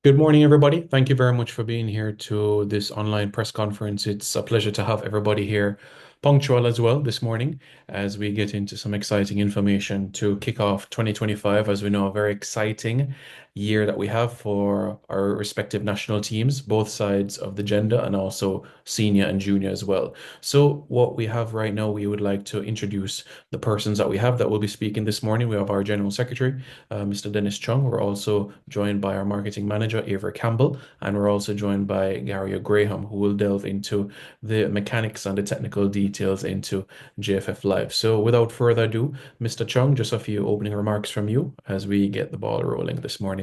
Good morning, everybody. Thank you very much for being here to this online press conference. It's a pleasure to have everybody here punctual as well this morning as we get into some exciting information to kick off 2025. As we know, a very exciting year that we have for our respective national teams, both sides of the gender and also senior and junior as well. So, what we have right now, we would like to introduce the persons that we have that will be speaking this morning. We have our General Secretary, Mr. Dennis Chung. We're also joined by our marketing manager, Ava Campbell, and we're also joined by Gary Graham, who will delve into the mechanics and the technical details into JFF Live. So without further ado, Mr. Chung, just a few opening remarks from you as we get the ball rolling this morning.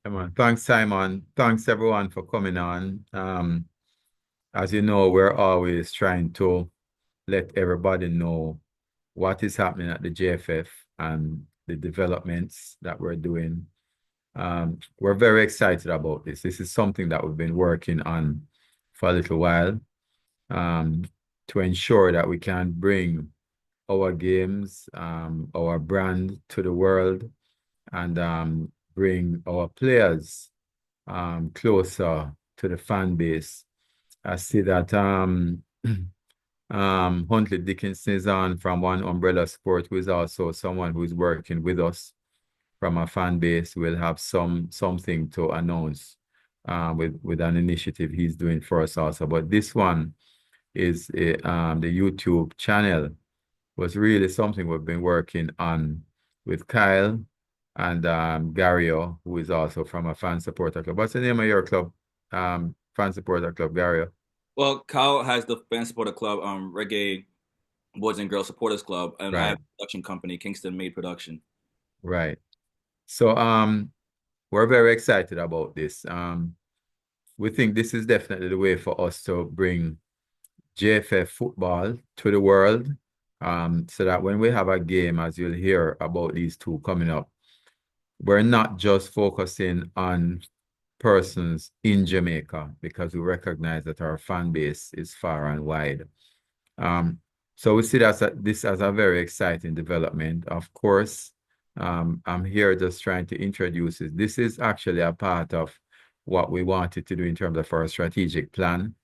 Come on. Thanks, Simon. Thanks, everyone, for coming on. As you know, we're always trying to let everybody know what is happening at the JFF and the developments that we're doing. We're very excited about this. This is something that we've been working on for a little while um, to ensure that we can bring our games, our brand to the world, and bring our players closer to the fan base. I see that Huntley Dickinson is on from One Umbrella Sport, who is also someone who is working with us from a fan base. We'll have something to announce with an initiative he's doing for us also. But this one is the YouTube channel was really something we've been working on with Kyle and Gario, who is also from a fan supporter club. What's the name of your club? Fan supporter club, Gario. Well, Kyle has the fan supporter club, Reggae Boys and Girls Supporters Club, and I have Right, a production company, Kingston Made Production. right. So we're very excited about this. We think this is definitely the way for us to bring JFF football to the world. So that when we have a game, as you'll hear about these two coming up, we're not just focusing on persons in Jamaica because we recognize that our fan base is far and wide. Um, so we see this as a very exciting development. Of course, I'm here just trying to introduce it. This is actually a part of what we wanted to do in terms of our strategic plan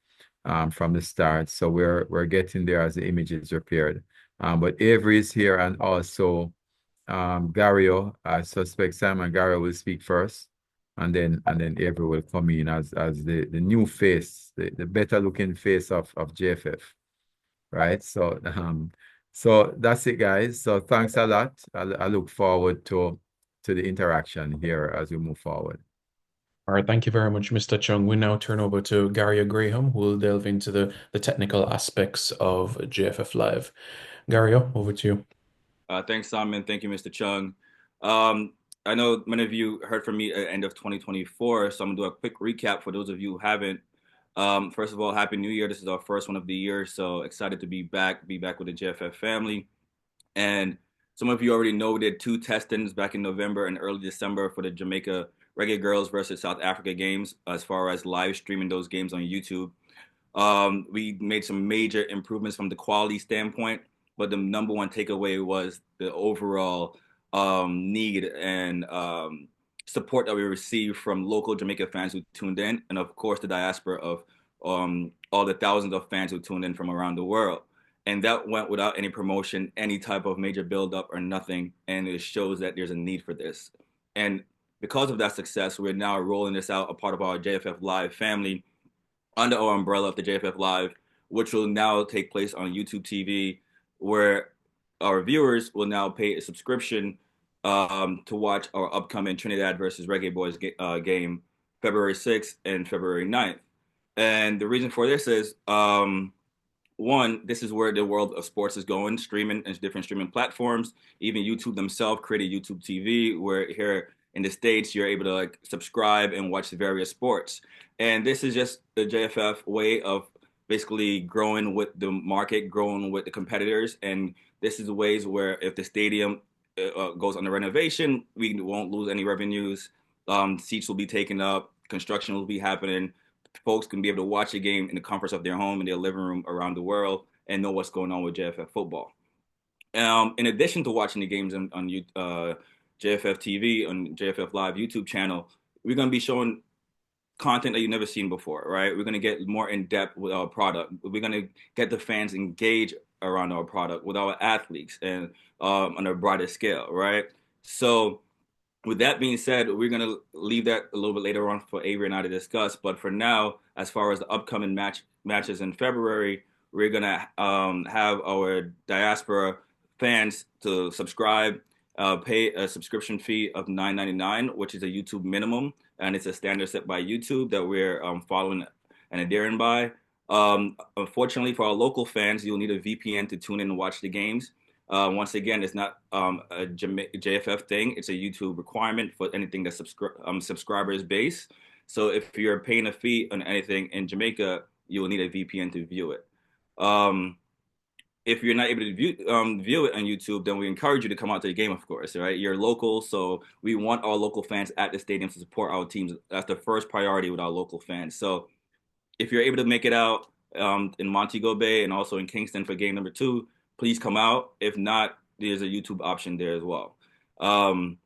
from the start. So we're getting there as the image is prepared. But Avery is here and also Gario. I suspect Simon Gario will speak first, and then Avery will come in as the new face, the better looking face of JFF, right? So that's it, guys. So thanks a lot. I look forward to the interaction here as we move forward. All right, thank you very much, Mr. Chung. We now turn over to Gary Graham, who will delve into the technical aspects of JFF Live. Gary, over to you. Thanks, Simon. Thank you, Mr. Chung. Um, I know many of you heard from me at the end of 2024, so I'm gonna do a quick recap for those of you who haven't. First of all, Happy New Year. This is our first one of the year, so excited to be back with the JFF family. And some of you already know we did two testings back in November and early December for the Jamaica Reggae Girls versus South Africa games, as far as live streaming those games on YouTube. We made some major improvements from the quality standpoint, but the number one takeaway was the overall need and support that we received from local Jamaica fans who tuned in, and of course the diaspora of all the thousands of fans who tuned in from around the world. And that went without any promotion, any type of major buildup or nothing. And it shows that there's a need for this. And because of that success, we're now rolling this out a part of our JFF Live family under our umbrella of the JFF Live, which will now take place on YouTube TV, where our viewers will now pay a subscription to watch our upcoming Trinidad versus Reggae Boys game February 6th and February 9th. And the reason for this is one, this is where the world of sports is going, streaming and different streaming platforms. Even YouTube themselves created YouTube TV, where here in the States, you're able to like subscribe and watch the various sports. And this is just the JFF way of basically growing with the market, growing with the competitors. And this is the ways where if the stadium goes under renovation, we won't lose any revenues. Seats will be taken up, construction will be happening. Folks can be able to watch a game in the comforts of their home, in their living room around the world, and know what's going on with JFF football. In addition to watching the games on JFF TV, on JFF Live YouTube channel, we're going to be showing content that you've never seen before, right? We're going to get more in depth with our product. We're going to get the fans engaged around our product with our athletes and on a broader scale, right? So with that being said, we're going to leave that a little bit later on for Avery and I to discuss. But for now, as far as the upcoming matches in February, we're going to have our diaspora fans to subscribe, pay a subscription fee of $9.99, which is a YouTube minimum, and it's a standard set by YouTube that we're following and adhering by. Unfortunately, for our local fans, you'll need a VPN to tune in and watch the games. Once again, it's not a JFF thing. It's a YouTube requirement for anything that's subscribers based. So if you're paying a fee on anything in Jamaica, you will need a VPN to view it. If you're not able to view it on YouTube, then we encourage you to come out to the game, of course, right? You're local, so we want our local fans at the stadium to support our teams. That's the first priority with our local fans. So if you're able to make it out in Montego Bay and also in Kingston for game number 2, please come out. If not, there's a YouTube option there as well. And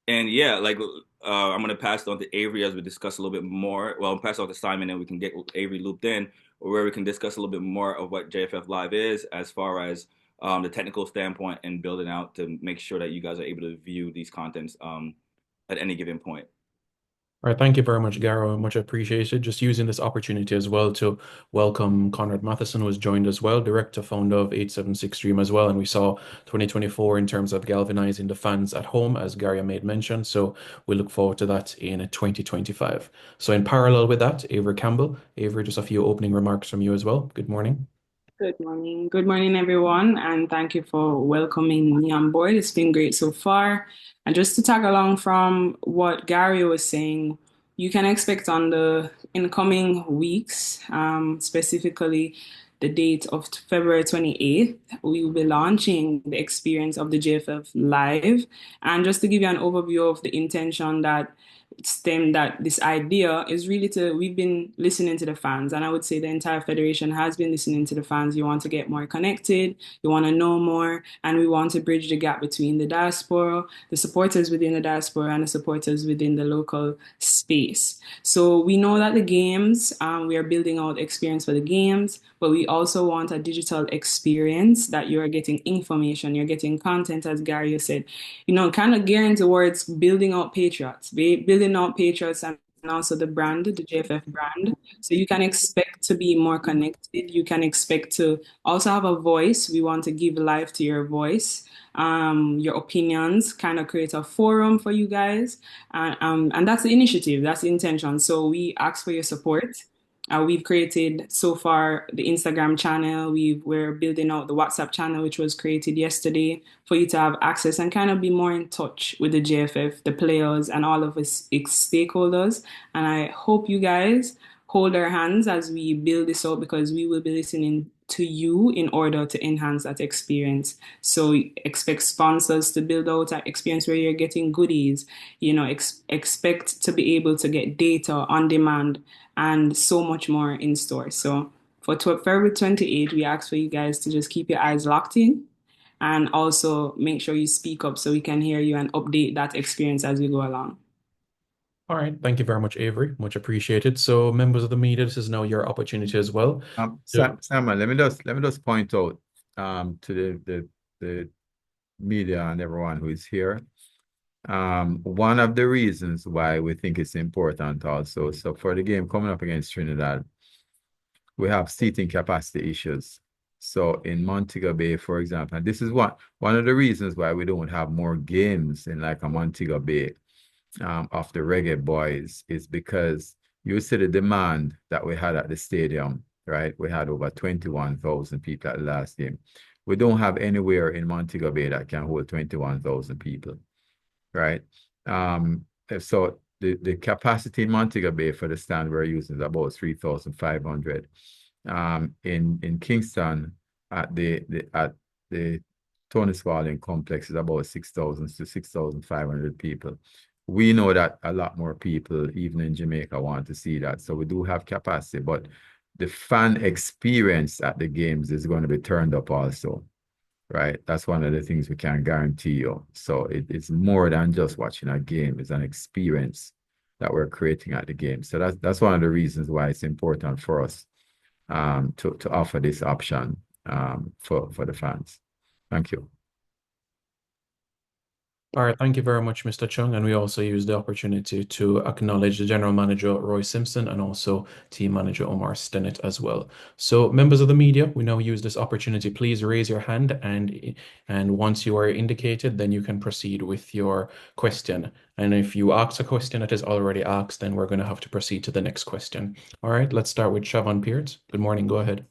yeah, like I'm gonna pass it on to Avery as we discuss a little bit more. Well, I'll pass it on to Simon, and we can get Avery looped in, where we can discuss a little bit more of what JFF Live is, as far as the technical standpoint and building out to make sure that you guys are able to view these contents at any given point. All right, thank you very much, Garo. Much appreciated. Just using this opportunity as well to welcome Conrad Matheson, who has joined as well, director, founder of 876 Stream as well. And we saw 2024 in terms of galvanizing the fans at home, as Gary made mention. So we look forward to that in 2025. So in parallel with that, Avery Campbell. Avery, just a few opening remarks from you as well. Good morning. Good morning. Good morning, everyone, and thank you for welcoming me on board. It's been great so far. And just to tag along from what Gary was saying, you can expect on the incoming weeks, specifically the date of February 28th, we will be launching the experience of the JFF Live. And just to give you an overview of the intention that this idea is really we've been listening to the fans, and I would say the entire federation has been listening to the fans. You want to get more connected, you want to know more, and we want to bridge the gap between the diaspora, the supporters within the diaspora, and the supporters within the local space. So we know that the games, we are building out experience for the games, but we also want a digital experience that you're getting information, you're getting content, as Gary said, kind of gearing towards building out patriots, building out patriots and also the brand, the JFF brand. So you can expect to be more connected. You can expect to also have a voice. We want to give life to your voice, your opinions, kind of create a forum for you guys. And that's the initiative, that's the intention. So we ask for your support. We've created so far the Instagram channel. We're building out the WhatsApp channel, which was created yesterday, for you to have access and kind of be more in touch with the JFF, the players, and all of its stakeholders. And I hope you guys hold our hands as we build this out, because we will be listening to you in order to enhance that experience. So expect sponsors to build out an experience where you're getting goodies, expect to be able to get data on demand and so much more in store. So for February 28th, we ask for you guys to just keep your eyes locked in and also make sure you speak up so we can hear you and update that experience as we go along. All right, thank you very much, Avery. Much appreciated. So, members of the media, this is now your opportunity as well. Simon, let me just point out to the media and everyone who is here. One of the reasons why we think it's important also, so for the game coming up against Trinidad, we have seating capacity issues. So in Montego Bay, for example, and this is one of the reasons why we don't have more games in like a Montego Bay of the Reggae Boyz, is because you see the demand that we had at the stadium, right? We had over 21,000 people at the last game. We don't have anywhere in Montego Bay that can hold 21,000 people, right? So the capacity in Montego Bay for the stand we're using is about 3,500. In Kingston at the Tony Spalding complex is about 6,000 to 6,500 people. We know that a lot more people, even in Jamaica, want to see that. So we do have capacity, but the fan experience at the games is going to be turned up also, right? That's one of the things we can guarantee you. So it's more than just watching a game. It's an experience that we're creating at the game. So that's one of the reasons why it's important for us to offer this option for the fans. Thank you. All right, thank you very much, Mr. Chung. And we also use the opportunity to acknowledge the General Manager, Roy Simpson, and also Team Manager, Omar Stennett, as well. So members of the media, we now use this opportunity. Please raise your hand, and once you are indicated, then you can proceed with your question. And if you ask a question that is already asked, then we're going to have to proceed to the next question. All right, let's start with Siobhan Pearce. Good morning, go ahead.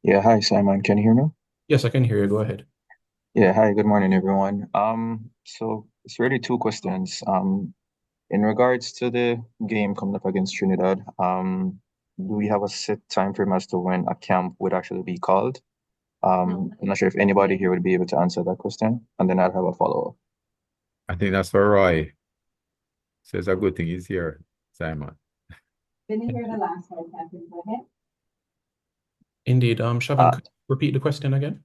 Yeah, hi Simon, can you hear me? Yes, I can hear you. Go ahead. Yeah, hi, good morning everyone. So it's really two questions. In regards to the game coming up against Trinidad, do we have a set time frame as to when a camp would actually be called? I'm not sure if anybody here would be able to answer that question, and then I'll have a follow-up. I think that's for Roy. So it's a good thing he's here, Simon. Didn't hear the last one, Captain. Go ahead. Indeed. Siobhan, could you repeat the question again?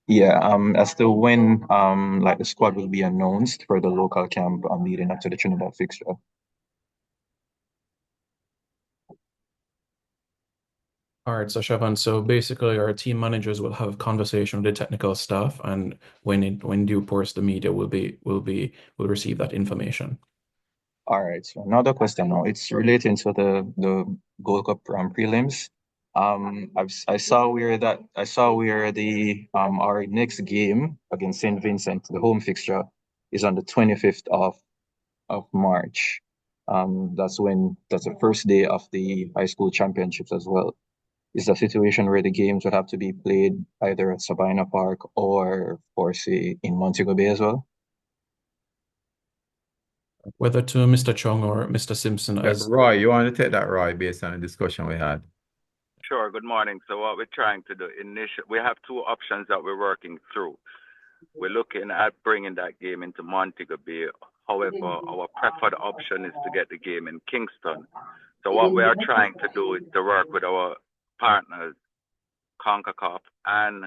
Yeah, as to when like the squad will be announced for the local camp leading up to the Trinidad fixture. All right, so Siobhan, so basically our team managers will have conversation with the technical staff, and when due course the media will receive that information. All right, so another question now. It's relating to the Gold Cup prelims. I saw where the our next game against St. Vincent, the home fixture, is on the 25th of March. That's the first day of the high school championships as well. Is the situation where the games would have to be played either at Sabina Park or say in Montego Bay as well? Whether to Mr. Chung or Mr. Simpson, as Roy, you want to take that, Roy, based on the discussion we had? Sure. Good morning. So what we're trying to do we have two options that we're working through. We're looking at bringing that game into Montego Bay. However, our preferred option is to get the game in Kingston. So what we are trying to do is to work with our partners, CONCACAF and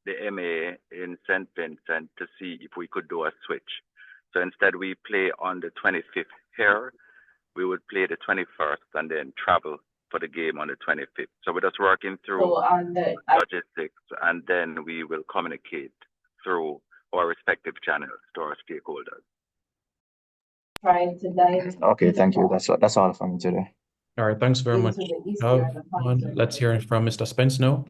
the MA in St. Vincent, to see if we could do a switch. So instead we play on the 25th here, we would play the 21st and then travel for the game on the 25th. So we're just working through logistics, and then we will communicate through our respective channels to our stakeholders. Trying to dive. Okay, thank you. That's all from me today. all right, thanks very much. Let's hear it from Mr. Spence now.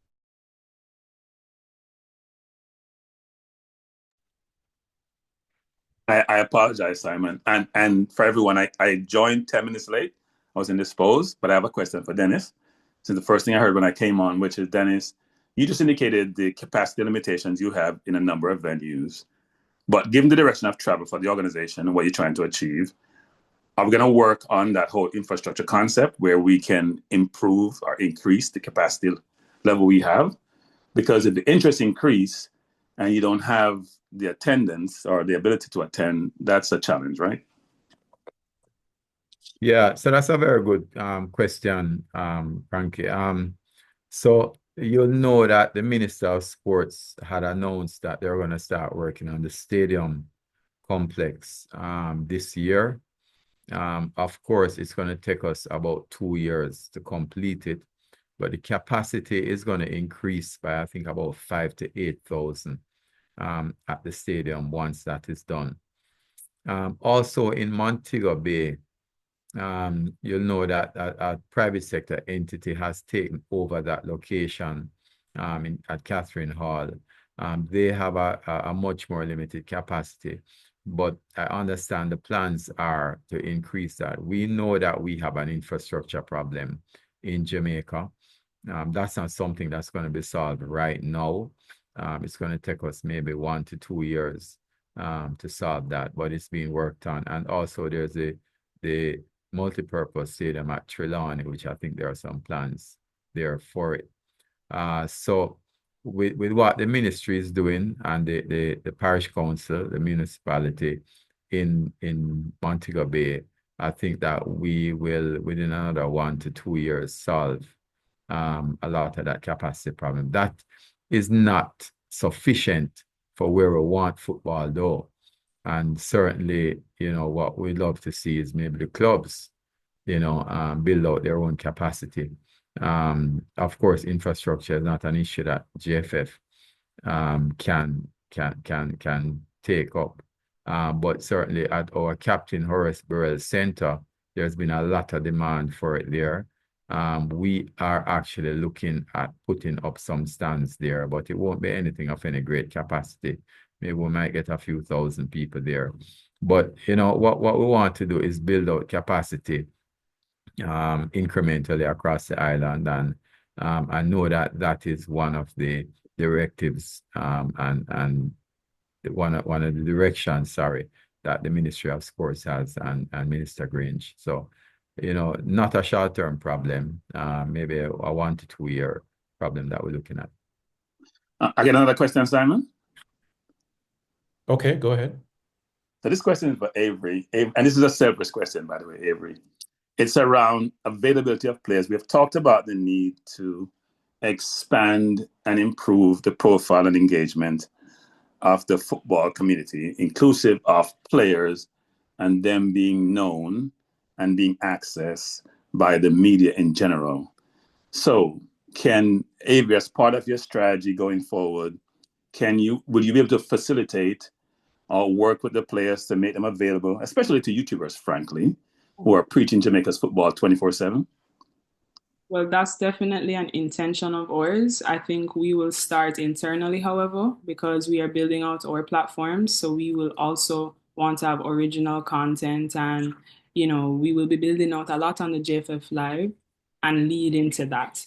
I apologize, Simon. And for everyone, I joined 10 minutes late. I was indisposed, but I have a question for Dennis. So the first thing I heard when I came on, which is, Dennis, you just indicated the capacity limitations you have in a number of venues. But given the direction of travel for the organization and what you're trying to achieve, are we going to work on that whole infrastructure concept where we can improve or increase the capacity level we have? Because if the interest increase and you don't have the attendance or the ability to attend, that's a challenge, right? Yeah, so that's a very good question, Frankie. So you'll know that the Minister of Sports had announced that they're going to start working on the stadium complex this year. Of course, it's going to take us about 2 years to complete it, but the capacity is going to increase by, I think, about 5,000 to 8,000 at the stadium once that is done. Also in Montego Bay, you'll know that a private sector entity has taken over that location at Catherine Hall. They have a much more limited capacity, but I understand the plans are to increase that. We know that we have an infrastructure problem in Jamaica. That's not something that's going to be solved right now. It's going to take us maybe 1 to 2 years to solve that, but it's being worked on. And also there's the multi-purpose stadium at Trelawney, which I think there are some plans there for it. So with what the ministry is doing and the parish council, the municipality in Montego Bay, I think that we will, within another 1 to 2 years, solve a lot of that capacity problem. That is not sufficient for where we want football, though. And certainly, what we'd love to see is maybe the clubs, build out their own capacity. Of course, infrastructure is not an issue that JFF can take up. But certainly at our Captain Horace Burrell Center, there's been a lot of demand for it there. We are actually looking at putting up some stands there, but it won't be anything of any great capacity. Maybe we might get a few thousand people there. But what we want to do is build out capacity incrementally across the island, and I know that is one of the directives and one of the directions, sorry, that the Ministry of Sports has and Minister Grange. So, not a short-term problem, maybe a 1 to 2 year problem that we're looking at. I get another question, Simon. Okay, go ahead. So this question is for Avery, and this is a selfish question, by the way, Avery. It's around availability of players. We have talked about the need to expand and improve the profile and engagement of the football community, inclusive of players and them being known and being accessed by the media in general. So can Avery, as part of your strategy going forward, will you be able to facilitate or work with the players to make them available, especially to YouTubers, frankly, who are preaching Jamaica's football 24/7? Well, that's definitely an intention of ours. I think we will start internally, however, because we are building out our platforms. So we will also want to have original content, and, we will be building out a lot on the JFF Live and lead into that.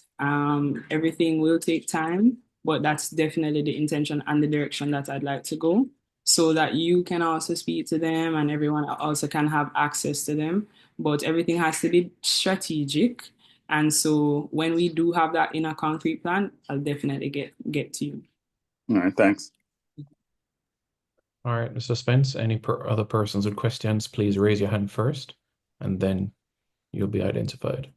Everything will take time, but that's definitely the intention and the direction that I'd like to go, so that you can also speak to them and everyone also can have access to them. But everything has to be strategic. And so when we do have that in a concrete plan, I'll definitely get to you. All right, thanks. All right, Mr. Spence, any other persons with questions, please raise your hand first, and then you'll be identified.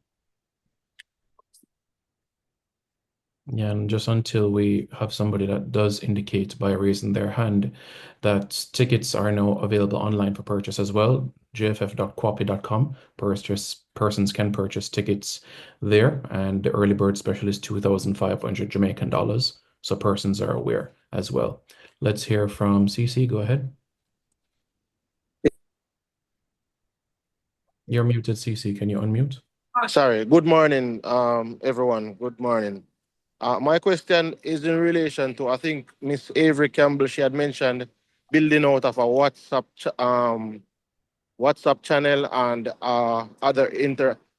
Yeah, and just until we have somebody that does indicate by raising their hand that tickets are now available online for purchase as well, jff.quapi.com. Persons can purchase tickets there, and the early bird special is 2,500 Jamaican dollars. So persons are aware as well. Let's hear from CC. Go ahead. You're muted, CC. Can you unmute? Sorry. Good morning, everyone. Good morning. My question is in relation to, I think Miss Avery Campbell, she had mentioned building out of a WhatsApp channel and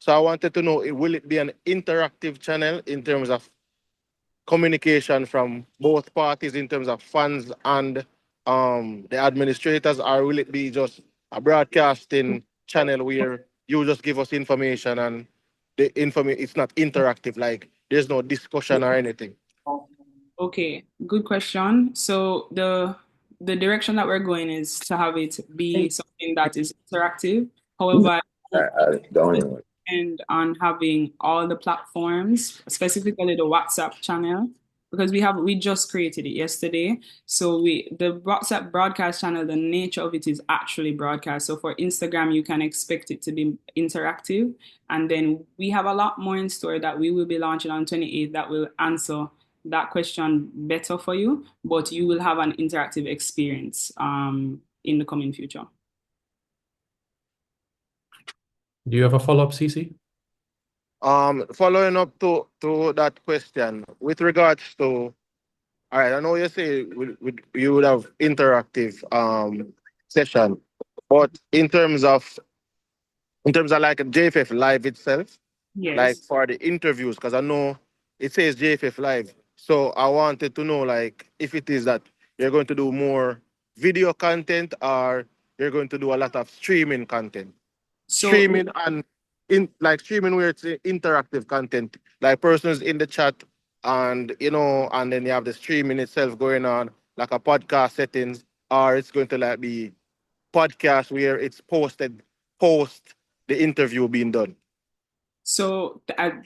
So I wanted to know, will it be an interactive channel in terms of communication from both parties in terms of fans and the administrators, or will it be just a broadcasting channel where you just give us information and it's not interactive, like there's no discussion or anything? Okay, good question. So the direction that we're going is to have it be something that is interactive. However, and on having all the platforms, specifically the WhatsApp channel, because we just created it yesterday. So the WhatsApp broadcast channel, the nature of it is actually broadcast. So for Instagram, you can expect it to be interactive. And then we have a lot more in store that we will be launching on 28th that will answer that question better for you, but you will have an interactive experience in the coming future. Do you have a follow-up, CC? Following up to that question, with regards to, all right, I know you say you would have interactive session, but in terms of like JFF Live itself, like Yes. for the interviews, because I know it says JFF Live. So I wanted to know, like, if it is that you're going to do more video content or you're going to do a lot of streaming content. So Streaming and streaming where it's interactive content, like persons in the chat, and and then you have the streaming itself going on like a podcast settings, or it's going to like be podcast where it's posted post the interview being done. So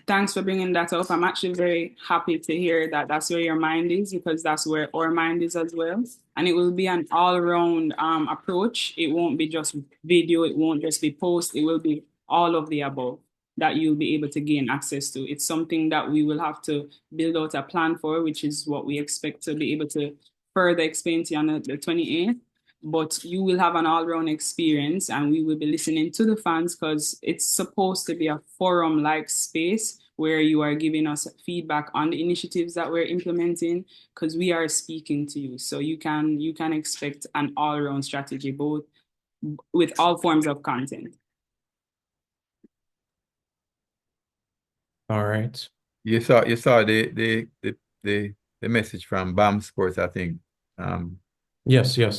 thanks for bringing that up. I'm actually very happy to hear that that's where your mind is because that's where our mind is as well. And it will be an all-around approach. It won't be just video. It won't just be post. It will be all of the above that you'll be able to gain access to. It's something that we will have to build out a plan for, which is what we expect to be able to further explain to you on the 28th. But you will have an all-round experience and we will be listening to the fans because it's supposed to be a forum-like space where you are giving us feedback on the initiatives that we're implementing because we are speaking to you. So you can expect an all-round strategy both with all forms of content. All right. You saw the message from BAM Sports, I think. Yes. Yeah.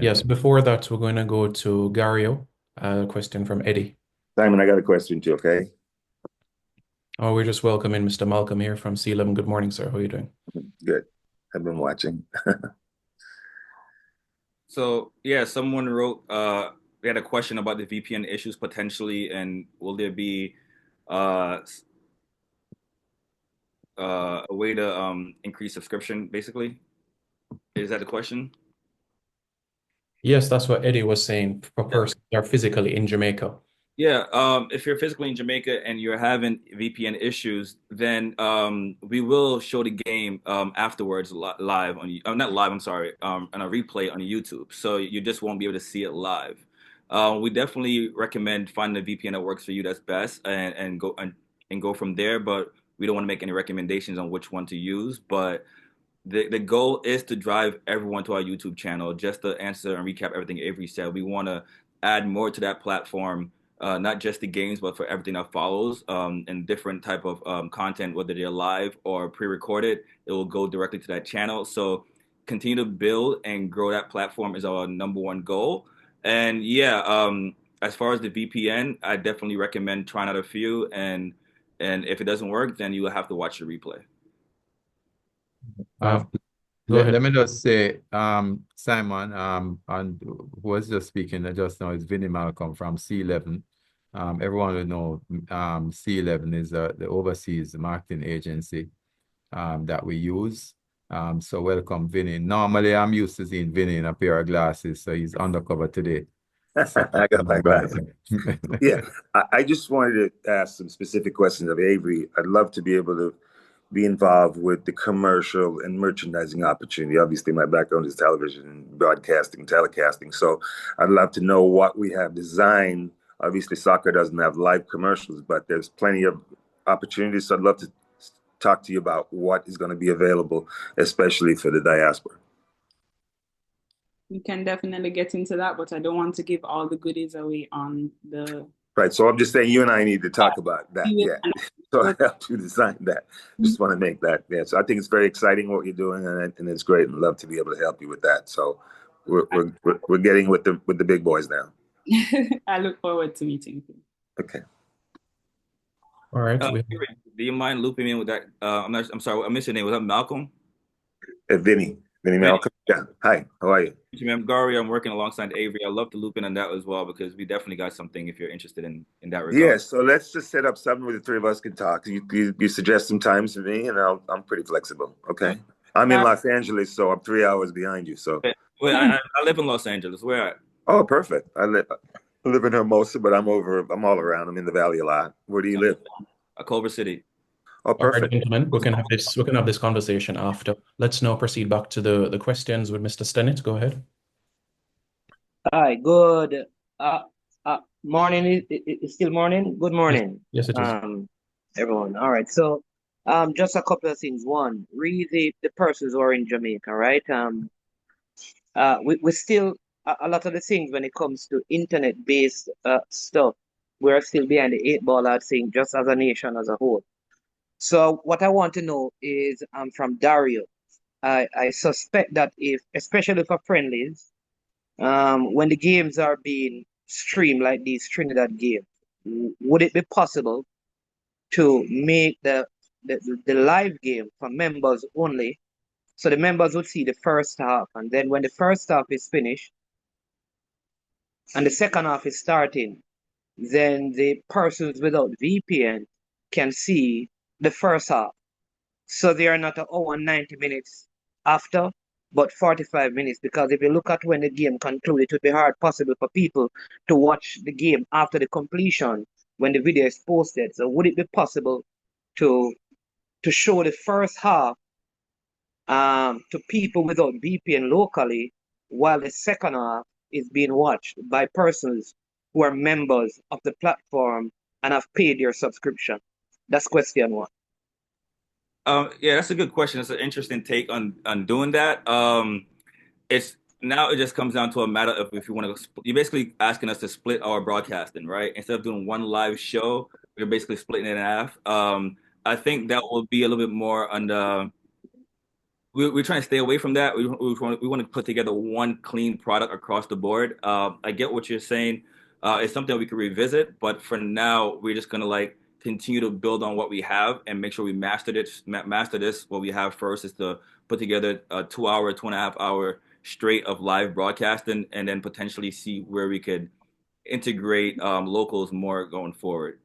Yes. Before that, we're going to go to Gario. A question from Eddie. Simon, I got a question too, okay? Oh, we're just welcoming Mr. Malcolm here from C11. Good morning, sir. How are you doing? Good. I've been watching. So yeah, someone wrote they had a question about the VPN issues potentially, and will there be a way to increase subscription, basically? Is that the question? Yes, that's what Eddie was saying for persons that are physically in Jamaica. Yeah, if you're physically in Jamaica and you're having VPN issues, then we will show the game afterwards live on not live, I'm sorry, on a replay on YouTube. So you just won't be able to see it live. We definitely recommend finding a VPN that works for you that's best and go from there. But we don't want to make any recommendations on which one to use. But the goal is to drive everyone to our YouTube channel. Just to answer and recap everything Avery said, we want to add more to that platform, not just the games, but for everything that follows, and different type of content, whether they're live or pre-recorded, it will go directly to that channel. So continue to build and grow that platform is our number one goal. And yeah, as far as the VPN, I definitely recommend trying out a few, and if it doesn't work, then you will have to watch the replay. Go Let ahead. me just say, Simon, and who was just speaking just now is Vinnie Malcolm from C11. Everyone will know C11 is the overseas marketing agency that we use. So welcome, Vinnie. Normally, I'm used to seeing Vinnie in a pair of glasses, so he's undercover today. I got my glasses. Yeah, I just wanted to ask some specific questions of Avery. I'd love to be able to be involved with the commercial and merchandising opportunity. Obviously, my background is television, broadcasting, telecasting. So I'd love to know what we have designed. Obviously, soccer doesn't have live commercials, but there's plenty of opportunities. So I'd love to talk to you about what is going to be available, especially for the diaspora. We can definitely get into that, but I don't want to give all the goodies away on the. Right. So I'm just saying you and I need to talk about that. Yeah. So I helped you design that. Just want to make that. Yeah. So I think it's very exciting what you're doing, and it's great, and love to be able to help you with that. So we're getting with the big boys now. I look forward to meeting you. Okay. All right. Do you mind looping me in with that? I'm sorry. I missed your name. Was that Malcolm? Vinnie Malcolm. Yeah. Hi. How are you? I'm Gary. I'm working alongside Avery. I'd love to loop in on that as well because we definitely got something if you're interested in that regard. Yeah. So let's just set up something where the three of us can talk. You suggest some times for me, and I'm pretty flexible. Okay. I'm in Los Angeles, so I'm 3 hours behind you. So. Well, I live in Los Angeles. Where at? Oh, perfect. I live in Hermosa, but I'm all around. I'm in the valley a lot. Where do you live? Culver City. Oh, perfect. All right, gentlemen, we can have this conversation after. Let's now proceed back to the questions with Mr. Stennett. Go ahead. Hi, good morning. It's still morning. Good morning. Yes, it is. Everyone. All right. So, just a couple of things. One, really, the persons who are in Jamaica, right? We still a lot of the things when it comes to internet-based stuff, we're still behind the eight ball, I think, just as a nation as a whole. So what I want to know is from Dario. I suspect that especially for friendlies, when the games are being streamed like these Trinidad games, would it be possible to make the live game for members only? So the members would see the first half, and then when the first half is finished and the second half is starting, then the persons without VPN can see the first half. So they are not an hour and 90 minutes after, but 45 minutes. Because if you look at when the game concluded, it would be hard possible for people to watch the game after the completion when the video is posted. So would it be possible to show the first half to people without VPN locally, while the second half is being watched by persons who are members of the platform and have paid their subscription? That's question one. Yeah, that's a good question. It's an interesting take on doing that. It's now it just comes down to a matter of if you want to. You're basically asking us to split our broadcasting, right? Instead of doing one live show, we're basically splitting it in half. I think that will be a little bit more on the. We're trying to stay away from that. We want to put together one clean product across the board. I get what you're saying. It's something we could revisit, but for now, we're just gonna like continue to build on what we have and make sure we master this. Master this. What we have first is to put together a 2 hour, 2.5 hour straight of live broadcasting, and then potentially see where we could integrate locals more going forward.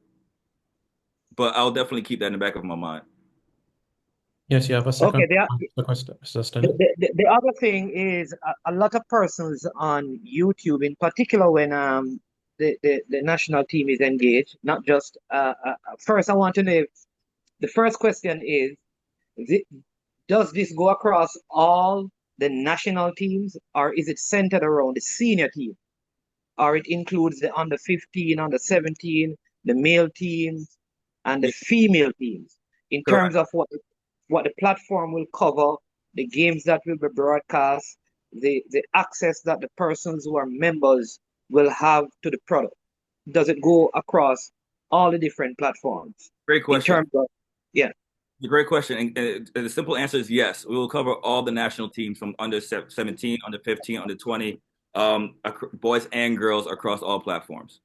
But I'll definitely keep that in the back of my mind. Yes, you have a Okay, second question, Mr. Stanley. the other thing is a lot of persons on YouTube, in particular when the national team is engaged, not just first I want to know if the first question is does this go across all the national teams, or is it centered around the senior team, or it includes the under 15, under 17, the male teams and the female teams in terms of what the platform will cover, the games that will be broadcast, the access that the persons who are members will have to the product? Does it go across all the different platforms? Great question. In terms of, yeah. Great question. And the simple answer is yes. We will cover all the national teams from under 17, under 15, under 20, boys and girls across all platforms.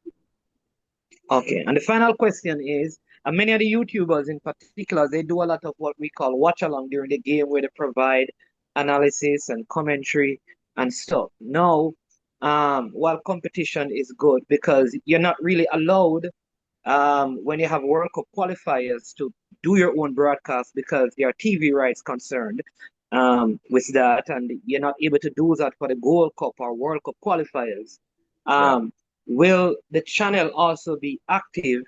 Okay. And the final question is, and many of the YouTubers in particular, they do a lot of what we call watch along during the game, where they provide analysis and commentary and stuff. Now, while competition is good because you're not really allowed when you have World Cup qualifiers to do your own broadcast because there are TV rights concerned with that, and you're not able to do that for the Gold Cup or World Cup qualifiers. Will the channel also be active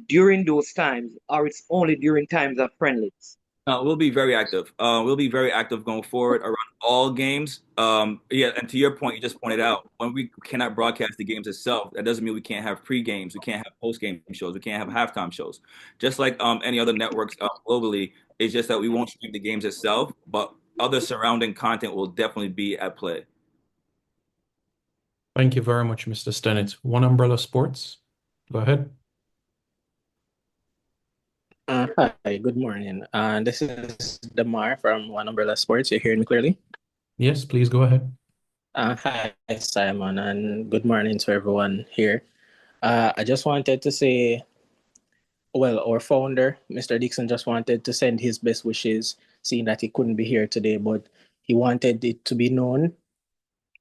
during those times, or it's only during times of friendlies? We'll be very active. We'll be very active going forward around all games. Yeah, and to your point, you just pointed out, when we cannot broadcast the games itself, that doesn't mean we can't have pre-games, we can't have post-game shows, we can't have halftime shows. Just like any other networks globally, it's just that we won't stream the games itself, but other surrounding content will definitely be at play. Thank you very much, Mr. Stennett. One Umbrella Sports, go ahead. Hi, good morning. This is Damar from One Umbrella Sports. You hearing me clearly? Yes, please go ahead. Hi, Simon, and good morning to everyone here. I just wanted to say, well, our founder, Mr. Dixon, just wanted to send his best wishes, seeing that he couldn't be here today, but he wanted it to be known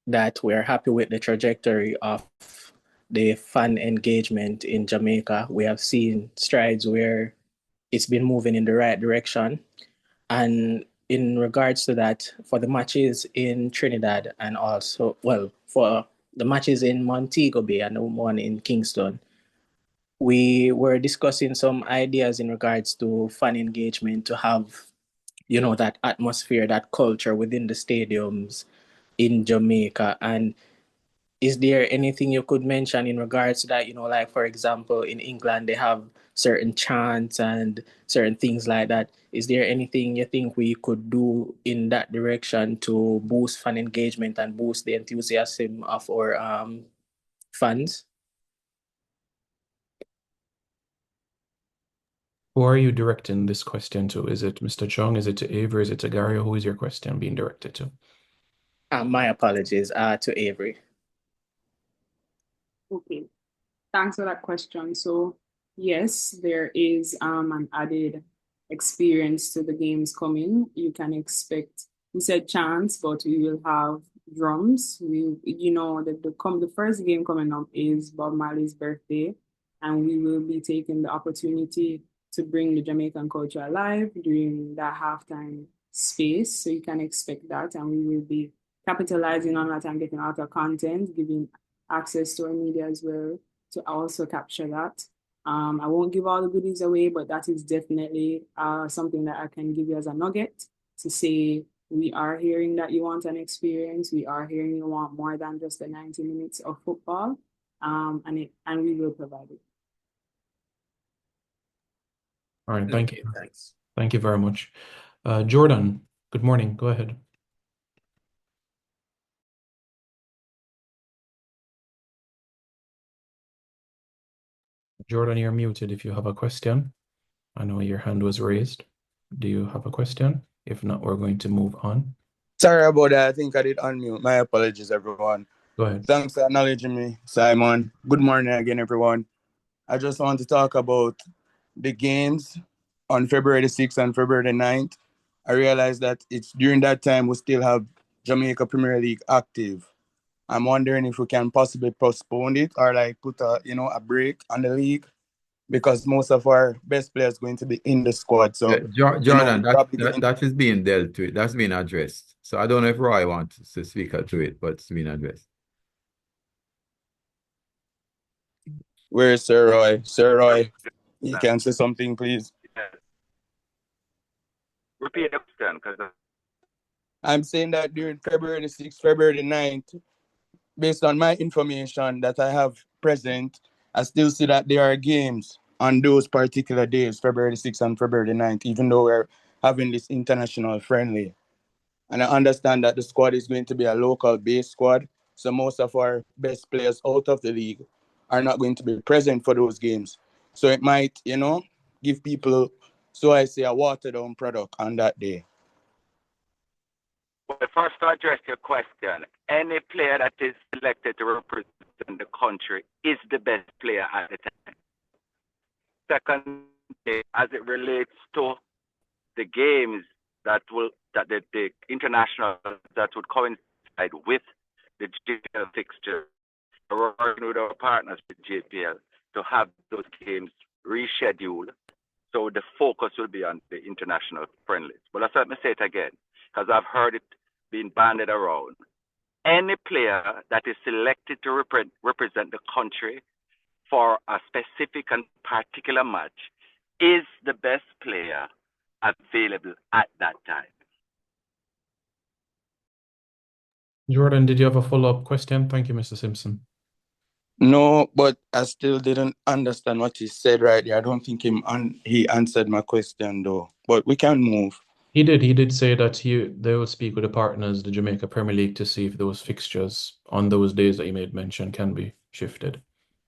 that we're happy with the trajectory of the fan engagement in Jamaica. We have seen strides where it's been moving in the right direction. And in regards to that, for the matches in Trinidad and also, well, for the matches in Montego Bay and the one in Kingston, we were discussing some ideas in regards to fan engagement to have, you know, that atmosphere, that culture within the stadiums in Jamaica. And is there anything you could mention in regards to that? You know, like, for example, in England, they have certain chants and certain things like that. Is there anything you think we could do in that direction to boost fan engagement and boost the enthusiasm of our fans? Who are you directing this question to? Is it Mr. Chung? Is it to Avery? Is it to Gary? Who is your question being directed to? My apologies, to Avery. Okay, thanks for that question. So yes, there is an added experience to the games coming. You can expect, we said chants, but we will have drums. We, you know, the first game coming up is Bob Marley's birthday. and we will be taking the opportunity to bring the Jamaican culture alive during that halftime space. So you can expect that, and we will be capitalizing on that and getting out of content, giving access to our media as well to also capture that. I won't give all the goodies away, but that is definitely something that I can give you as a nugget to say we are hearing that you want an experience. We are hearing you want more than just the 90 minutes of football, and we will provide it. All right, thank you. Thanks. Thank you very much. Jordan, good morning. Go ahead. Jordan, you're muted if you have a question. I know your hand was raised. Do you have a question? If not, we're going to move on. Sorry about that. I think I did unmute. My apologies, everyone. Go ahead. Thanks for acknowledging me, Simon. Good morning again, everyone. I just want to talk about the games on February the 6th and February the 9th. I realized that it's during that time we still have Jamaica Premier League active. I'm wondering if we can possibly postpone it or like put a break on the league, because most of our best players going to be in the squad. So Jordan, probably that is being dealt with. That's being addressed. So I don't know if Roy wants to speak to it, but it's being addressed. Where is Sir Roy? Sir Roy, you can say something, please. Repeat the question, because I'm saying that during February the 6th, February the 9th, based on my information that I have present, I still see that there are games on those particular days, February the 6th and February the 9th, even though we're having this international friendly. And I understand that the squad is going to be a local-based squad, so most of our best players out of the league are not going to be present for those games. So it might, give people, so I say, a watered-down product on that day. Well, first to address your question, any player that is selected to represent the country is the best player at the time. Second, as it relates to the games the international that would coincide with the JPL fixture, we're working with our partners with JPL to have those games rescheduled. So the focus will be on the international friendlies. But let me say it again, because I've heard it being banded around. Any player that is selected to represent the country for a specific and particular match is the best player available at that time. Jordan, did you have a follow-up question? Thank you, Mr. Simpson. No, but I still didn't understand what he said right there. I don't think he answered my question though. But we can move. He did say that they will speak with the partners, the Jamaica Premier League, to see if those fixtures on those days that you made mention can be shifted.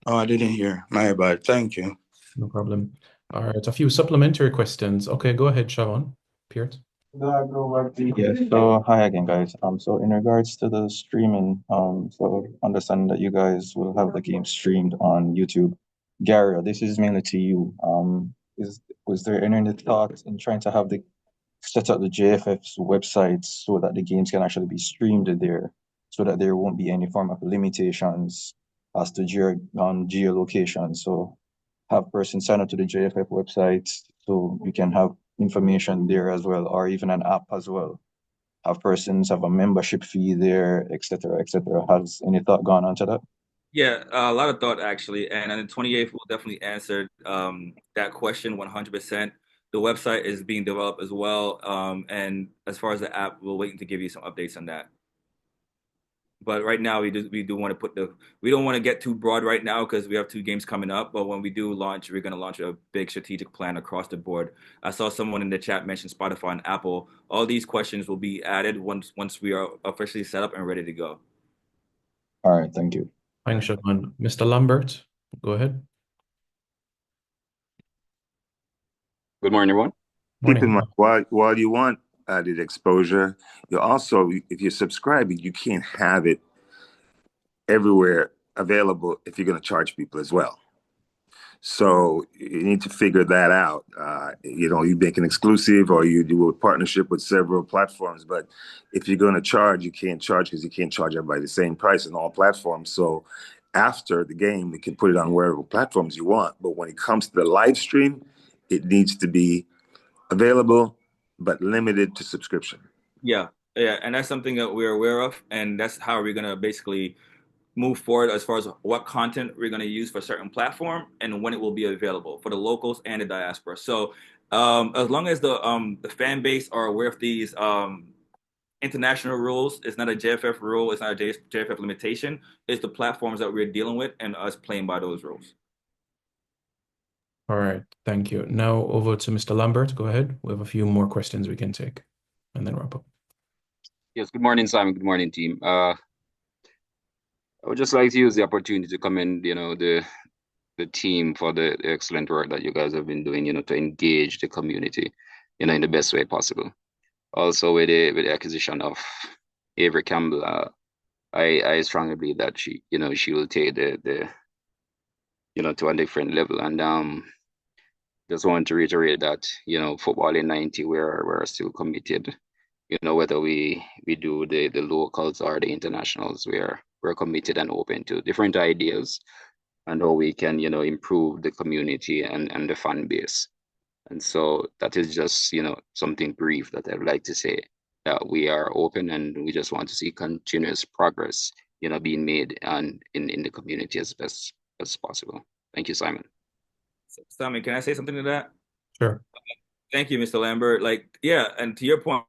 Oh, I didn't hear. My bad. Thank you. No problem. All right, a few supplementary questions. Okay, go ahead, Siobhan. Pierce. Yes, so hi again, guys. So in regards to the streaming, so understanding that you guys will have the game streamed on YouTube. Gary, this is mainly to you. Was there any thought in trying to have set up the JFF's website so that the games can actually be streamed there, so that there won't be any form of limitations as to geolocation? So have persons sign up to the JFF website so you can have information there as well, or even an app as well. Have persons have a membership fee there, etc., etc. Has any thought gone onto that? Yeah, a lot of thought actually, and on the 28th, we'll definitely answer that question 100%. The website is being developed as well, and as far as the app, we're waiting to give you some updates on that. But right now, we do want to we don't want to get too broad right now because we have 2 games coming up. But when we do launch, we're going to launch a big strategic plan across the board. I saw someone in the chat mention Spotify and Apple. All these questions will be added once we are officially set up and ready to go. All right, thank you. Thanks, Siobhan. Mr. Lambert, go ahead. Good morning, everyone. Morning. Keep in mind, while you want added exposure, you also, if you're subscribing, you can't have it everywhere available if you're going to charge people as well. So you need to figure that out. You make an exclusive or you do a partnership with several platforms. But if you're going to charge, you can't charge because you can't charge everybody the same price on all platforms. So after the game, we can put it on wherever platforms you want. But when it comes to the live stream, it needs to be available, but limited to subscription. Yeah, yeah, and that's something that we're aware of, and that's how we're gonna basically move forward as far as what content we're gonna use for a certain platform and when it will be available for the locals and the diaspora. So, as long as the fan base are aware of these international rules, it's not a JFF rule, it's not a JFF limitation. It's the platforms that we're dealing with and us playing by those rules. All right, thank you. Now over to Mr. Lambert. Go ahead. We have a few more questions we can take and then wrap up. Yes, good morning, Simon. Good morning, team. I would just like to use the opportunity to commend, the team for the excellent work that you guys have been doing, to engage the community, in the best way possible. Also, with the acquisition of Avery Campbell, I strongly believe that she will take the to a different level. And just want to reiterate that, football in 90, we're still committed. Whether we do the locals or the internationals, we're committed and open to different ideas and how we can, improve the community and the fan base. And so that is just, something brief that I'd like to say, that we are open and we just want to see continuous progress, being made and in the community as best as possible. Thank you, Simon. Simon, can I say something to that? Sure. Thank you, Mr. Lambert. And to your point,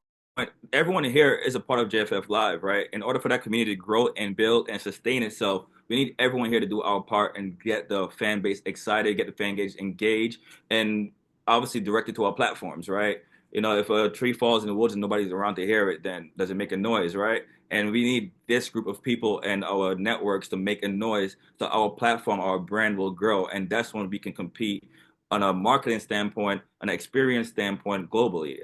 everyone here is a part of JFF Live, right? In order for that community to grow and build and sustain itself, we need everyone here to do our part and get the fan base excited, get the fan base engaged, and obviously direct it to our platforms, right? If a tree falls in the woods and nobody's around to hear it, then does it make a noise, right? And we need this group of people and our networks to make a noise so our platform, our brand will grow. And that's when we can compete on a marketing standpoint, an experience standpoint globally.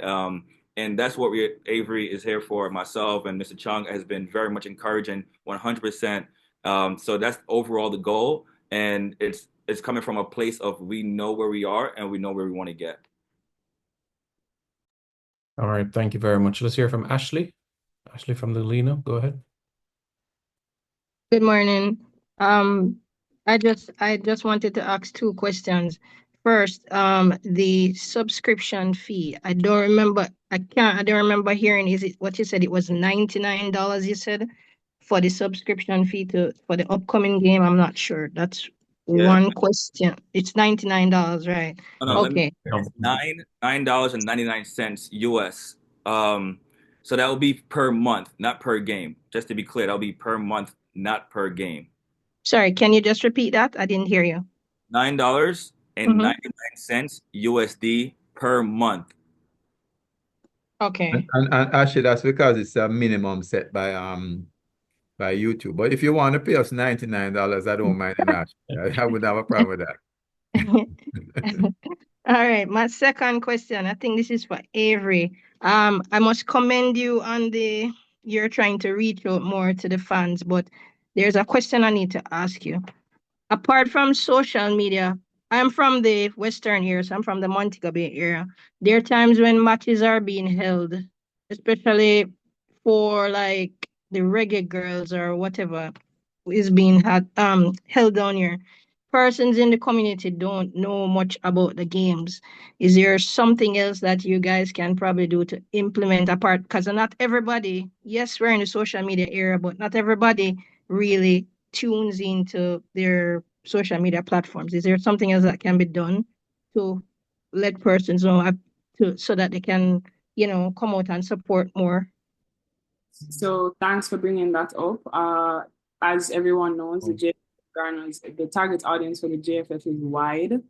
And that's what Avery is here for. Myself and Mr. Chung has been very much encouraging 100%. So that's overall the goal. And it's coming from a place of we know where we are and we know where we want to get. All right, thank you very much. Let's hear from Ashley. Ashley from the Lino, go ahead. Good morning. I just wanted to ask two questions. First, the subscription fee. I don't remember hearing, is it what you said? It was $99 you said for the subscription fee for the upcoming game. I'm not sure. That's one question. It's $99, right? No, okay. $9.99 US. So that will be per month, not per game. Just to be clear, that'll be per month, not per game. Sorry, can you just repeat that? I didn't hear you. $9.99 USD per month. Okay. And actually, that's because it's a minimum set by YouTube. But if you want to pay us $99, I don't mind that. I wouldn't have a problem with that. All right, my second question, I think this is for Avery. I must commend you on you're trying to reach out more to the fans, but there's a question I need to ask you. Apart from social media, I'm from the Western area, so I'm from the Montego Bay area. There are times when matches are being held, especially for like the reggae girls or whatever is being held down here. Persons in the community don't know much about the games. Is there something else that you guys can probably do to implement apart? Because not everybody, yes, we're in the social media era, but not everybody really tunes into their social media platforms. Is there something else that can be done to let persons know so that they can, come out and support more? So thanks for bringing that up. As everyone knows, the target audience for the JFF is wide.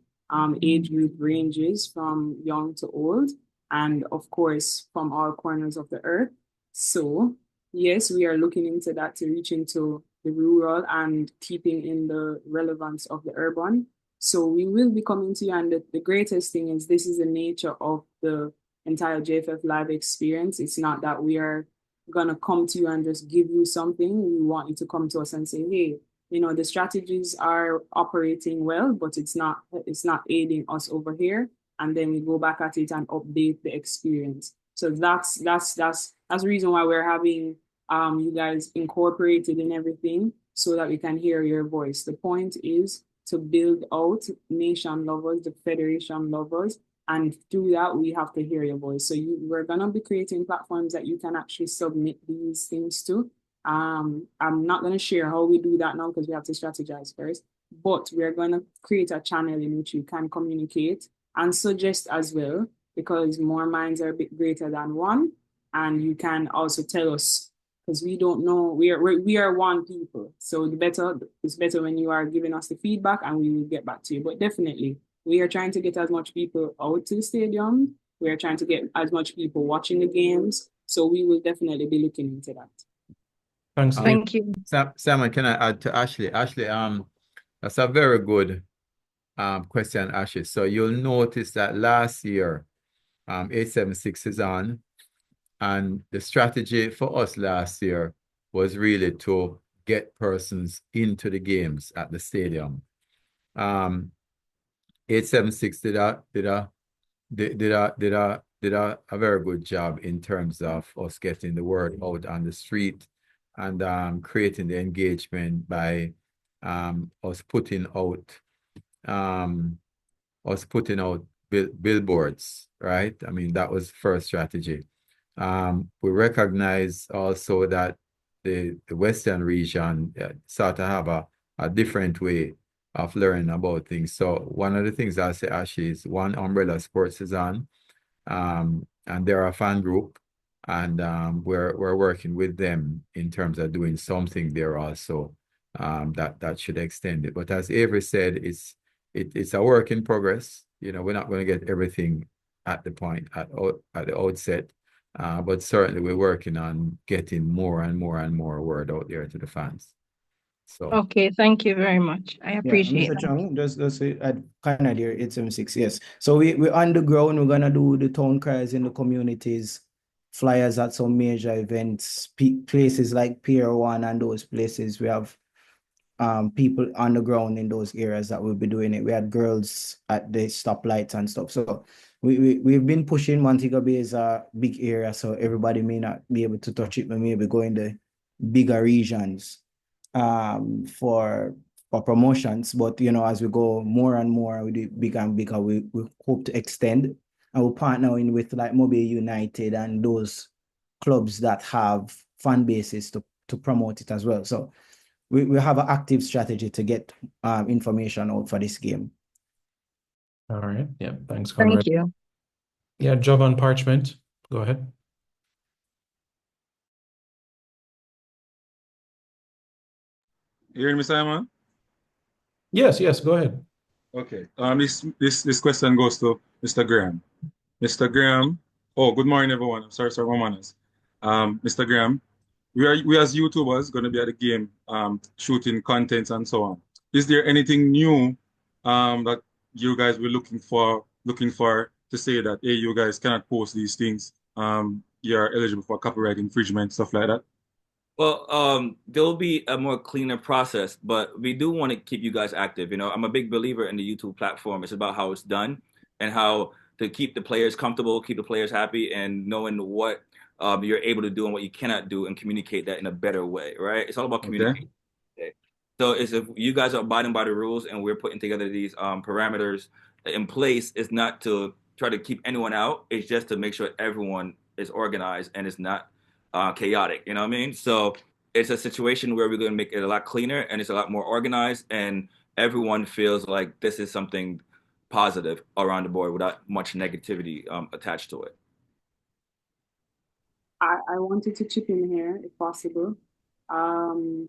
Age group ranges from young to old, and of course, from all corners of the earth. So yes, we are looking into that to reach into the rural and keeping in the relevance of the urban. So we will be coming to you, and the greatest thing is this is the nature of the entire JFF live experience. It's not that we are gonna come to you and just give you something. We want you to come to us and say, hey, the strategies are operating well, but it's not aiding us over here. And then we go back at it and update the experience. So that's the reason why we're having you guys incorporated in everything, so that we can hear your voice. The point is to build out nation lovers, the federation lovers, and through that, we have to hear your voice. So we're going to be creating platforms that you can actually submit these things to. I'm not going to share how we do that now because we have to strategize first, but we're going to create a channel in which you can communicate and suggest as well, because more minds are a bit greater than one. And you can also tell us, because we don't know, we are one people. So it's better when you are giving us the feedback and we will get back to you. But definitely, we are trying to get as much people out to the stadium. We are trying to get as much people watching the games. So we will definitely be looking into that. Thanks, Thank you. Simon, can I add to Ashley? Ashley, that's a very good question, Ashley. So you'll notice that last year, 876 is on, and the strategy for us last year was really to get persons into the games at the stadium. 876 did a very good job in terms of us getting the word out on the street and creating the engagement by us putting out billboards, right? I mean, that was first strategy. We recognize also that the Western region sort of have a different way of learning about things. So one of the things I'll say, Ashley, is One Umbrella Sports is on, and they're a fan group, and we're working with them in terms of doing something there also that should extend it. But as Avery said, it's a work in progress. You know, we're not going to get everything at the outset, but certainly we're working on getting more and more and more word out there to the fans. So okay, thank you very much. I appreciate Mr. that. Chung, just add kind of there 876. Yes. So we're on the ground. We're gonna do the town cries in the communities, flyers at some major events, places like Pier 1 and those places. We have people on the ground in those areas that will be doing it. We had girls at the stoplights and stuff. So we've been pushing. Montego Bay is a big area, so everybody may not be able to touch it, but maybe go in the bigger regions for promotions. But you know, as we go more and more, we do bigger and bigger, we hope to extend, and we're partnering with like Mobile United and those clubs that have fan bases to promote it as well. So we have an active strategy to get information out for this game. All right. Yeah. Thanks, Thank Conrad. you. Yeah, Job on Parchment. Go ahead. You hear me, Simon? Yes, go ahead. Okay. This question goes to Mr. Graham. Mr. Graham. Oh, good morning, everyone. I'm sorry, my manners. Mr. Graham, we as YouTubers going to be at the game, shooting content and so on. Is there anything new that you guys were looking for to say that, hey, you guys cannot post these things? You're eligible for copyright infringement, stuff like that? Well, there'll be a more cleaner process, but we do want to keep you guys active. You know, I'm a big believer in the YouTube platform. It's about how it's done and how to keep the players comfortable, keep the players happy, and knowing what you're able to do and what you cannot do, and communicate that in a better way, right? It's all about communication. Okay. So if you guys are abiding by the rules and we're putting together these parameters in place, it's not to try to keep anyone out. It's just to make sure everyone is organized and it's not chaotic. You know what I mean? So it's a situation where we're going to make it a lot cleaner and it's a lot more organized, and everyone feels like this is something positive around the board without much negativity attached to it. I wanted to chip in here if possible. Mr.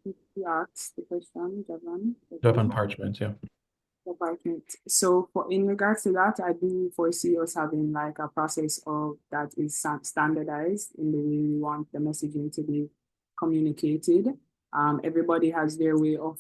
He asked the question, Job on Parchment, yeah. Department. So in regards to that, I do foresee us having like a process of that is standardized in the way we want the messaging to be communicated. Everybody has their way of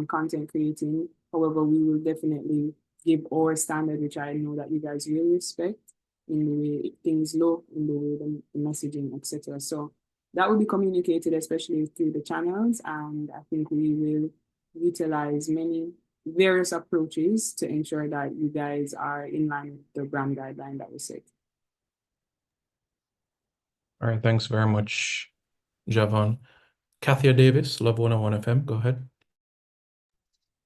content creating. However, we will definitely give our standard, which I know that you guys will respect, in the way things look, in the way the messaging, etc. So that will be communicated, especially through the channels, and I think we will utilize many various approaches to ensure that you guys are in line with the brand guideline that we set. All right, thanks very much, Javon. Kathia Davis, Love 101 FM. Go ahead.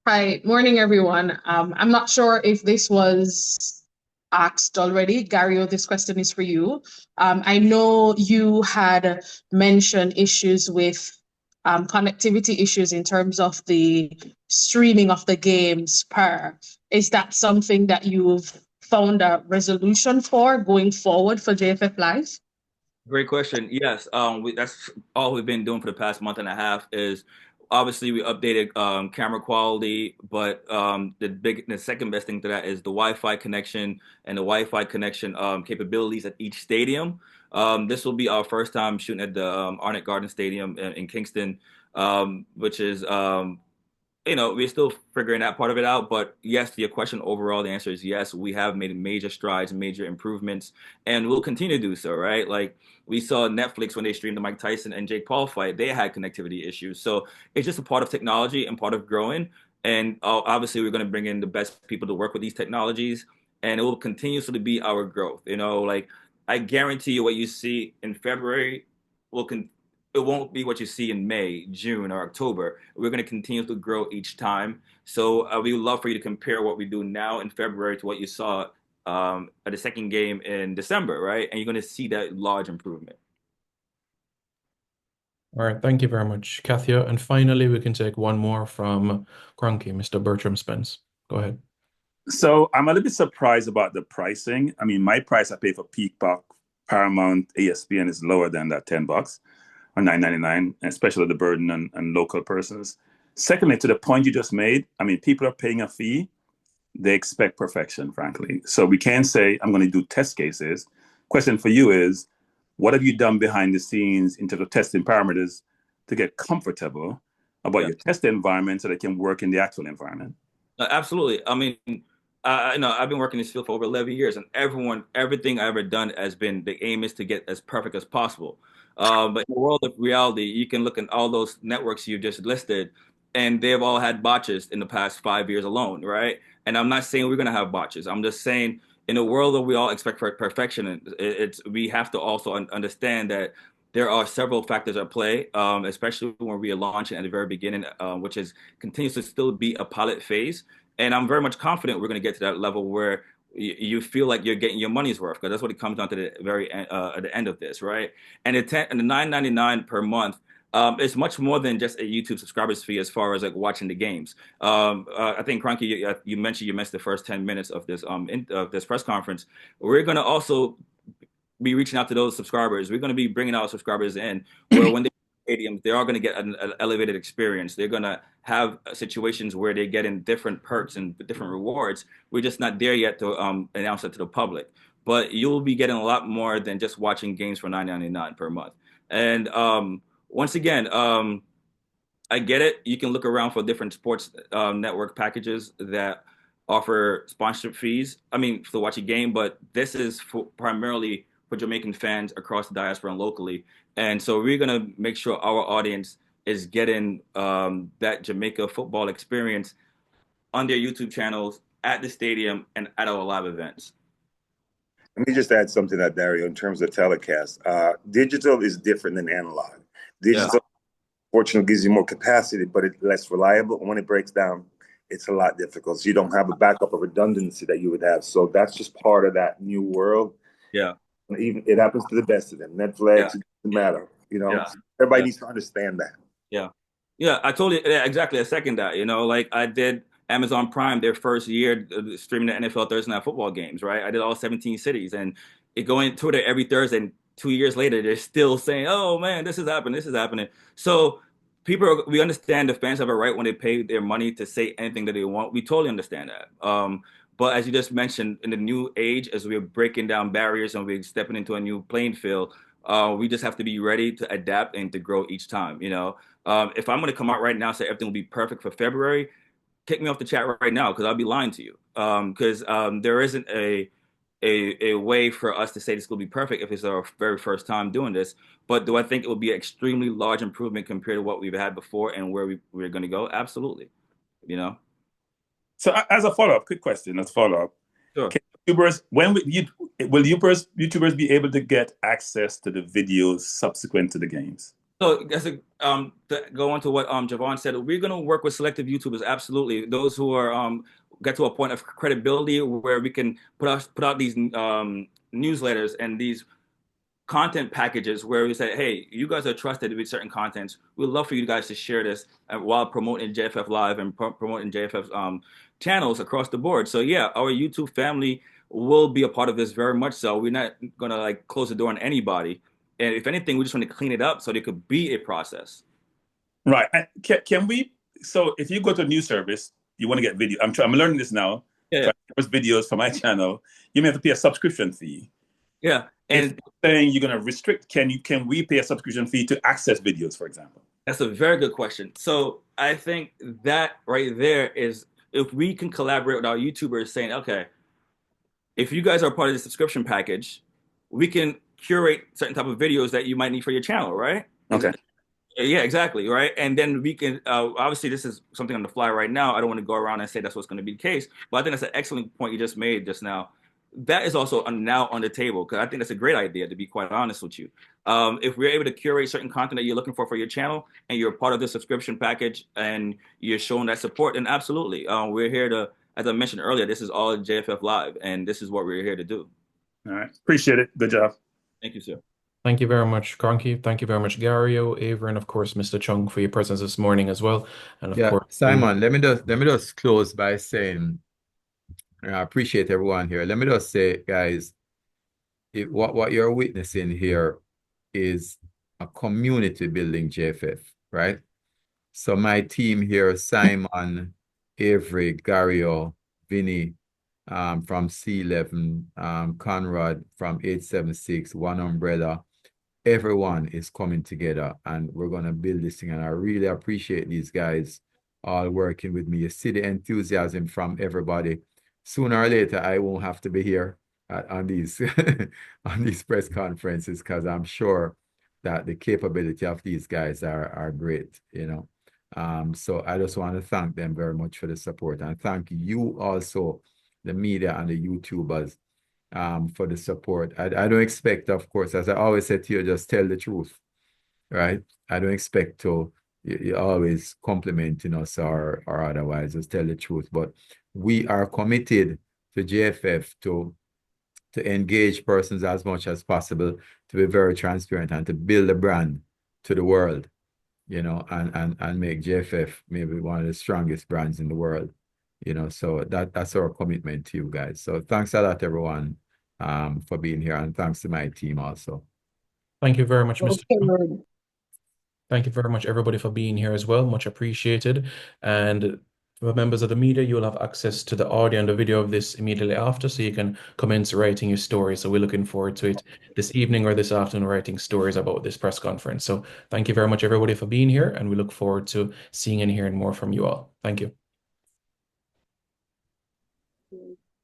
Hi, morning everyone. I'm not sure if this was asked already. Gario, this question is for you. I know you had mentioned issues with connectivity issues in terms of the streaming of the games per. Is that something that you've found a resolution for going forward for JFF Live? Great question. Yes, that's all we've been doing for the past month and a half is obviously we updated camera quality, but the second best thing to that is the Wi-Fi connection and the Wi-Fi connection capabilities at each stadium. This will be our first time shooting at the Arnett Garden Stadium in Kingston, which is we're still figuring that part of it out. But yes, to your question, overall, the answer is yes. We have made major strides, major improvements, and we'll continue to do so, right? Like we saw Netflix when they streamed the Mike Tyson and Jake Paul fight, they had connectivity issues. So it's just a part of technology and part of growing. And obviously, we're going to bring in the best people to work with these technologies, and it will continuously be our growth. Like I guarantee you, what you see in February will it won't be what you see in May, June, or October. We're going to continue to grow each time. So we would love for you to compare what we do now in February to what you saw at the second game in December, right? And you're going to see that large improvement. All right, thank you very much, Kathia. And finally, we can take one more from Cronky, Mr. Bertram Spence. Go ahead. So I'm a little bit surprised about the pricing. I mean, my price I pay for Peacock, Paramount, ESPN is lower than that $10 or $9.99, especially the burden on local persons. Secondly, to the point you just made, I mean, people are paying a fee. They expect perfection, frankly. So we can't say, I'm going to do test cases. Question for you is, what have you done behind the scenes in terms of testing parameters to get comfortable about your test environment so they can work in the actual environment? Absolutely. I mean, I've been working in this field for over 11 years, and everything I've ever done has been, the aim is to get as perfect as possible. But in the world of reality, you can look at all those networks you just listed, and they've all had botches in the past 5 years alone, right? And I'm not saying we're going to have botches. I'm just saying in a world that we all expect for perfection, we have to also understand that there are several factors at play, especially when we are launching at the very beginning, which continues to still be a pilot phase. And I'm very much confident we're going to get to that level where you feel like you're getting your money's worth, because that's what it comes down to the very end, at the end of this, right? And the $9.99 per month is much more than just a YouTube subscribers fee as far as like watching the games. I think Cronky, you mentioned you missed the first 10 minutes of this press conference. We're going to also be reaching out to those subscribers. We're going to be bringing our subscribers in where when they stadiums, they are going to get an elevated experience. They're going to have situations where they're getting different perks and different rewards. We're just not there yet to announce that to the public. But you'll be getting a lot more than just watching games for $9.99 per month. And once again, I get it. You can look around for different sports network packages that offer sponsorship fees. I mean, to watch a game, but this is primarily for Jamaican fans across the diaspora and locally. And so we're going to make sure our audience is getting that Jamaica football experience on their YouTube channels, at the stadium, and at our live events. Let me just add something to that, Dario, in terms of telecast. Digital is different than analog. Digital, fortunately, gives you more capacity, but it's less reliable. And when it breaks down, it's a lot difficult. So you don't have a backup of redundancy that you would have. So that's just part of that new world. Yeah. Even it happens to the best of them. Netflix, it doesn't matter. Everybody needs to understand that. Yeah, I totally, exactly. I second that. Like I did Amazon Prime their first year streaming the NFL Thursday Night Football games, right? I did all 17 cities, and going Twitter every Thursday, and 2 years later, they're still saying, oh man, this is happening. So we understand the fans have a right when they pay their money to say anything that they want. We totally understand that. But as you just mentioned, in the new age, as we're breaking down barriers and we're stepping into a new playing field, we just have to be ready to adapt and to grow each time. If I'm going to come out right now and say everything will be perfect for February, kick me off the chat right now, because I'll be lying to you. Because there isn't a way for us to say this will be perfect if it's our very first time doing this. But do I think it will be an extremely large improvement compared to what we've had before and where we're going to go? Absolutely. So as a follow-up, quick question, let's follow up. Sure. YouTubers, will YouTubers be able to get access to the videos subsequent to the games? So that's to go on to what Javon said. We're going to work with selective YouTubers, absolutely. Those who are get to a point of credibility where we can put out these newsletters and these content packages where we say, hey, you guys are trusted with certain contents. We'd love for you guys to share this while promoting JFF Live and promoting JFF's channels across the board. So yeah, our YouTube family will be a part of this very much so. We're not gonna like close the door on anybody. And if anything, we just want to clean it up so there could be a process. Right. And can we, so if you go to a news service, you want to get video. I'm learning this now. Yeah. First videos for my channel, you may have to pay a subscription fee. Yeah. And if you're saying you're going to restrict, can we pay a subscription fee to access videos, for example? That's a very good question. So I think that right there is, if we can collaborate with our YouTubers saying, okay, if you guys are part of the subscription package, we can curate certain type of videos that you might need for your channel, right? Okay. Yeah, exactly, right? And then we can, obviously this is something on the fly right now. I don't want to go around and say that's what's going to be the case, but I think that's an excellent point you just made just now. That is also now on the table, because I think that's a great idea, to be quite honest with you. If we're able to curate certain content that you're looking for your channel, and you're part of the subscription package, and you're showing that support, then absolutely. We're here to, as I mentioned earlier, this is all JFF Live, and this is what we're here to do. All right. Appreciate it. Good job. Thank you, sir. Thank you very much, Cronky. Thank you very much, Gario, Avery, and of course, Mr. Chung, for your presence this morning as well. And of course, Simon, let me just close by saying I appreciate everyone here. Let me just say, guys, what you're witnessing here is a community building JFF, right? So my team here, Simon, Avery, Gario, Vinny, from C11, Conrad from 876, One Umbrella, everyone is coming together and we're going to build this thing. And I really appreciate these guys all working with me. You see the enthusiasm from everybody. Sooner or later, I won't have to be here on these on these press conferences, because I'm sure that the capability of these guys are great, you know. So I just want to thank them very much for the support, and thank you also, the media and the YouTubers, for the support. I don't expect, of course, as I always said to you, just tell the truth, right? I don't expect to you always complimenting us or otherwise, just tell the truth. But we are committed to JFF to engage persons as much as possible, to be very transparent and to build a brand to the world, you know, and make JFF maybe one of the strongest brands in the world, you know. So that's our commitment to you guys. So thanks a lot, everyone, for being here, and thanks to my team also. Thank you very much, Mr. Chung. Thank you very much, everybody, for being here as well. Much appreciated. And for members of the media, you will have access to the audio and the video of this immediately after, so you can commence writing your story. So we're looking forward to it this evening or this afternoon, writing stories about this press conference. So thank you very much, everybody, for being here, and we look forward to seeing and hearing more from you all. Thank you.